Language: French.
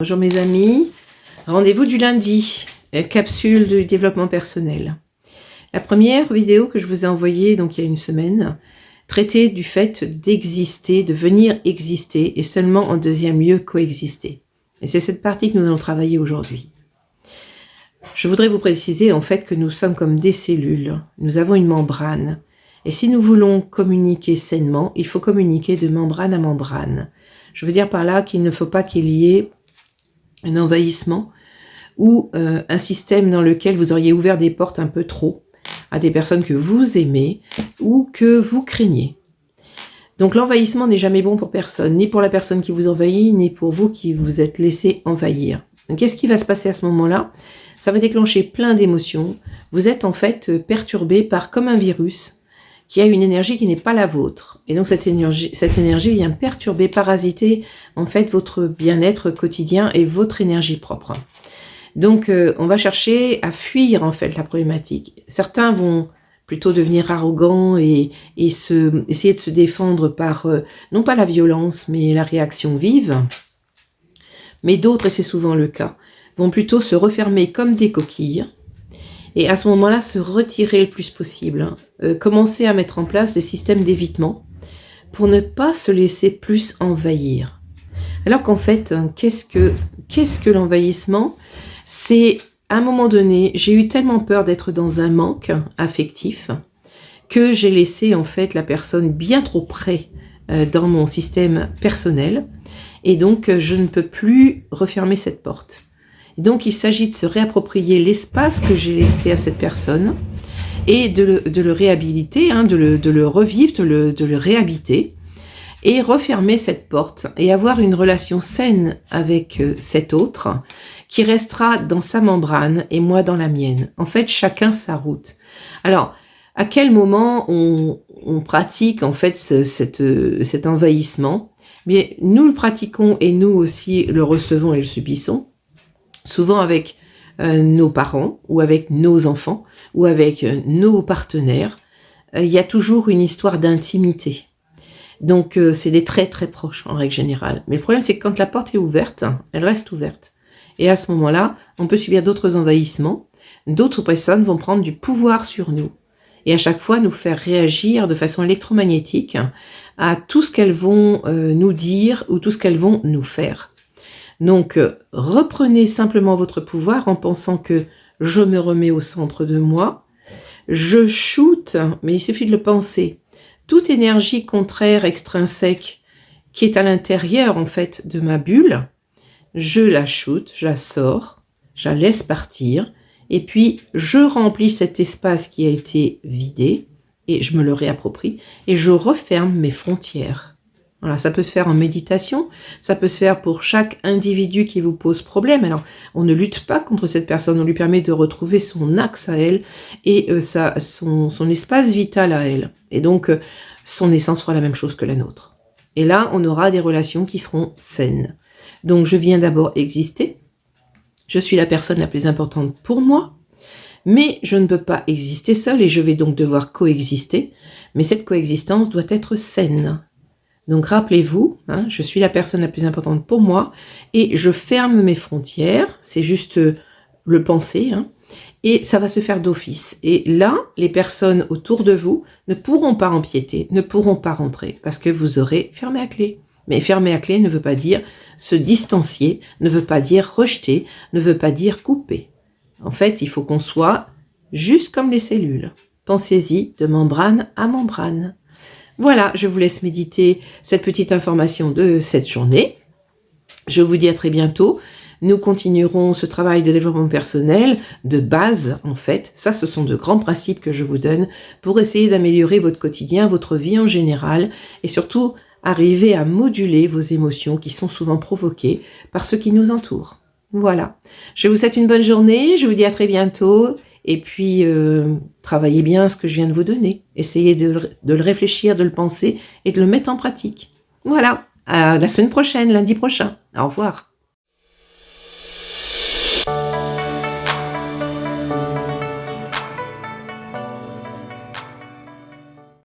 Bonjour mes amis, rendez-vous du lundi, capsule de développement personnel. La première vidéo que je vous ai envoyée donc il y a une semaine traitait du fait d'exister, de venir exister et seulement en deuxième lieu coexister. Et c'est cette partie que nous allons travailler aujourd'hui. Je voudrais vous préciser en fait que nous sommes comme des cellules, nous avons une membrane. Et si nous voulons communiquer sainement, il faut communiquer de membrane à membrane. Je veux dire par là qu'il ne faut pas qu'il y ait un envahissement ou un système dans lequel vous auriez ouvert des portes un peu trop à des personnes que vous aimez ou que vous craignez. Donc l'envahissement n'est jamais bon pour personne, ni pour la personne qui vous envahit, ni pour vous qui vous êtes laissé envahir. Qu'est-ce qui va se passer à ce moment-là? Ça va déclencher plein d'émotions. Vous êtes en fait perturbé par comme un virus qui a une énergie qui n'est pas la vôtre. Et donc cette énergie vient perturber, parasiter en fait votre bien-être quotidien et votre énergie propre. Donc on va chercher à fuir en fait la problématique. Certains vont plutôt devenir arrogants et essayer de se défendre par non pas la violence mais la réaction vive. Mais d'autres, et c'est souvent le cas, vont plutôt se refermer comme des coquilles. Et à ce moment-là, se retirer le plus possible. Commencer à mettre en place des systèmes d'évitement pour ne pas se laisser plus envahir. Alors qu'en fait, qu'est-ce que l'envahissement? C'est, à un moment donné, j'ai eu tellement peur d'être dans un manque affectif que j'ai laissé en fait la personne bien trop près dans mon système personnel. Et donc, je ne peux plus refermer cette porte. Donc, il s'agit de se réapproprier l'espace que j'ai laissé à cette personne et de le réhabiliter, de le revivre, de le réhabiter et refermer cette porte et avoir une relation saine avec cet autre qui restera dans sa membrane et moi dans la mienne. En fait, chacun sa route. Alors, à quel moment on pratique en fait cet envahissement? Bien, nous le pratiquons et nous aussi le recevons et le subissons. Souvent avec nos parents ou avec nos enfants ou avec nos partenaires, il y a toujours une histoire d'intimité. Donc c'est des très très proches en règle générale. Mais le problème c'est que quand la porte est ouverte, elle reste ouverte. Et à ce moment-là, on peut subir d'autres envahissements, d'autres personnes vont prendre du pouvoir sur nous. Et à chaque fois nous faire réagir de façon électromagnétique à tout ce qu'elles vont nous dire ou tout ce qu'elles vont nous faire. Donc, reprenez simplement votre pouvoir en pensant que je me remets au centre de moi, je shoot, mais il suffit de le penser, toute énergie contraire, extrinsèque, qui est à l'intérieur en fait de ma bulle, je la shoot, je la sors, je la laisse partir, et puis je remplis cet espace qui a été vidé, et je me le réapproprie, et je referme mes frontières. Voilà, ça peut se faire en méditation, ça peut se faire pour chaque individu qui vous pose problème. Alors, on ne lutte pas contre cette personne, on lui permet de retrouver son axe à elle et son espace vital à elle. Et donc, son essence sera la même chose que la nôtre. Et là, on aura des relations qui seront saines. Donc, je viens d'abord exister, je suis la personne la plus importante pour moi, mais je ne peux pas exister seule et je vais donc devoir coexister. Mais cette coexistence doit être saine. Donc rappelez-vous, je suis la personne la plus importante pour moi et je ferme mes frontières, c'est juste le penser, et ça va se faire d'office. Et là, les personnes autour de vous ne pourront pas empiéter, ne pourront pas rentrer parce que vous aurez fermé à clé. Mais fermer à clé ne veut pas dire se distancier, ne veut pas dire rejeter, ne veut pas dire couper. En fait, il faut qu'on soit juste comme les cellules. Pensez-y de membrane à membrane. Voilà, je vous laisse méditer cette petite information de cette journée. Je vous dis à très bientôt. Nous continuerons ce travail de développement personnel de base, en fait. Ça, ce sont de grands principes que je vous donne pour essayer d'améliorer votre quotidien, votre vie en général et surtout arriver à moduler vos émotions qui sont souvent provoquées par ceux qui nous entourent. Voilà. Je vous souhaite une bonne journée. Je vous dis à très bientôt. Et puis, travaillez bien ce que je viens de vous donner. Essayez de le réfléchir, de le penser et de le mettre en pratique. Voilà, à la semaine prochaine, lundi prochain. Au revoir.